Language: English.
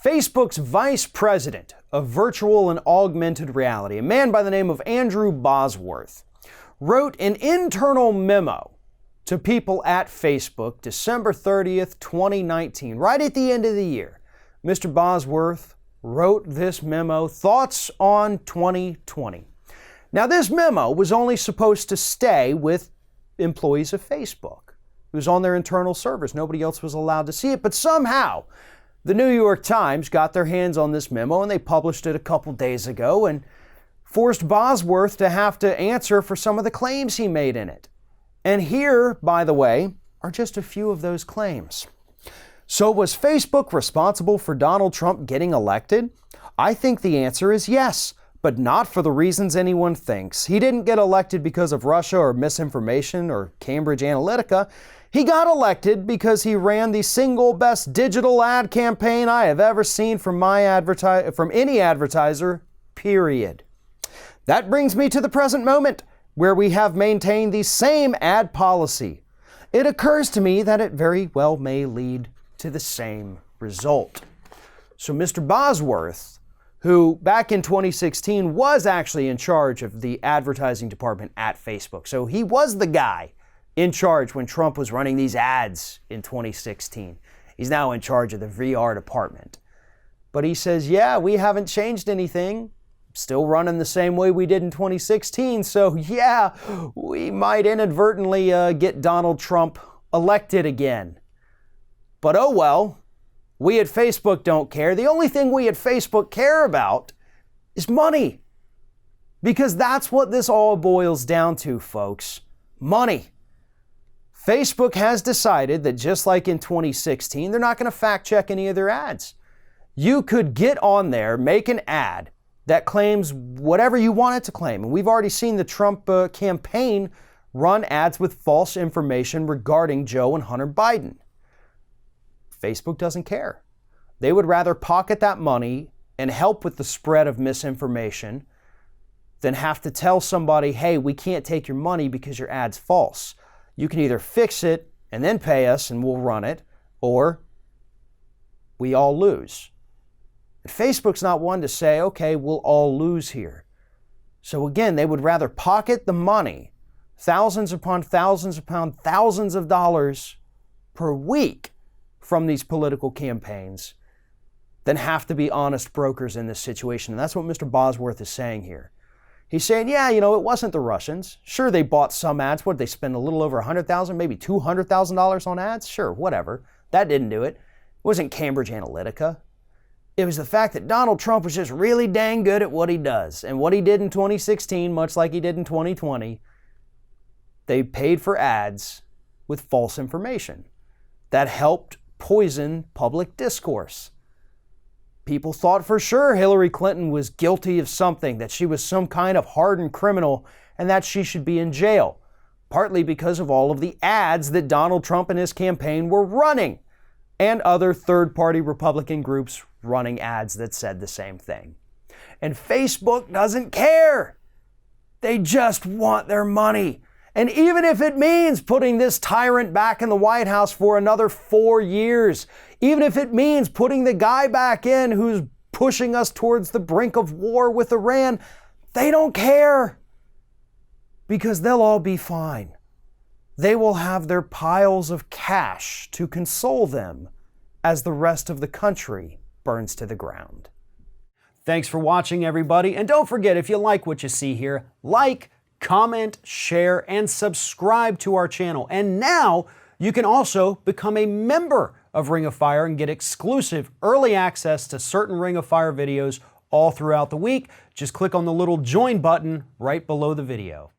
Facebook's vice president of virtual and augmented reality, a man by the name of Andrew Bosworth, wrote an internal memo to people at Facebook December 30th, 2019, right at the end of the year. Mr. Bosworth wrote this memo, Thoughts on 2020. Now, this memo was only supposed to stay with employees of Facebook. It was on their internal servers. Nobody else was allowed to see it, but somehow the New York Times got their hands on this memo and they published it a couple days ago and forced Bosworth to have to answer for some of the claims he made in it. And here, by the way, are just a few of those claims. So was Facebook responsible for Donald Trump getting elected? I think the answer is yes, but not for the reasons anyone thinks. He didn't get elected because of Russia or misinformation or Cambridge Analytica. He got elected because he ran the single best digital ad campaign I have ever seen from any advertiser, period. That brings me to the present moment, where we have maintained the same ad policy. It occurs to me that it very well may lead to the same result. So Mr. Bosworth, who back in 2016 was actually in charge of the advertising department at Facebook, so he was the guy in charge when Trump was running these ads in 2016. He's now in charge of the VR department. But he says, yeah, we haven't changed anything. Still running the same way we did in 2016. So yeah, we might inadvertently get Donald Trump elected again. But oh well, we at Facebook don't care. The only thing we at Facebook care about is money. Because that's what this all boils down to, folks. Money. Facebook has decided that just like in 2016, they're not going to fact check any of their ads. You could get on there, make an ad that claims whatever you want it to claim. And we've already seen the Trump campaign run ads with false information regarding Joe and Hunter Biden. Facebook doesn't care. They would rather pocket that money and help with the spread of misinformation than have to tell somebody, hey, we can't take your money because your ad's false. You can either fix it and then pay us and we'll run it, or we all lose. And Facebook's not one to say, okay, we'll all lose here. So again, they would rather pocket the money, thousands upon thousands upon thousands of dollars per week from these political campaigns than have to be honest brokers in this situation. And that's what Mr. Bosworth is saying here. He's saying, yeah, it wasn't the Russians. Sure, they bought some ads. What, did they spend a little over $100,000, maybe $200,000 on ads? Sure, whatever. That didn't do it. It wasn't Cambridge Analytica. It was the fact that Donald Trump was just really dang good at what he does. And what he did in 2016, much like he did in 2020, they paid for ads with false information that helped poison public discourse. People thought for sure Hillary Clinton was guilty of something, that she was some kind of hardened criminal, and that she should be in jail, partly because of all of the ads that Donald Trump and his campaign were running, and other third-party Republican groups running ads that said the same thing. And Facebook doesn't care. They just want their money. And even if it means putting this tyrant back in the White House for another 4 years, even if it means putting the guy back in who's pushing us towards the brink of war with Iran, they don't care. Because they'll all be fine. They will have their piles of cash to console them as the rest of the country burns to the ground. Thanks for watching, everybody. And don't forget, if you like what you see here, like, comment, share, and subscribe to our channel. And now you can also become a member of Ring of Fire and get exclusive early access to certain Ring of Fire videos all throughout the week. Just click on the little join button right below the video.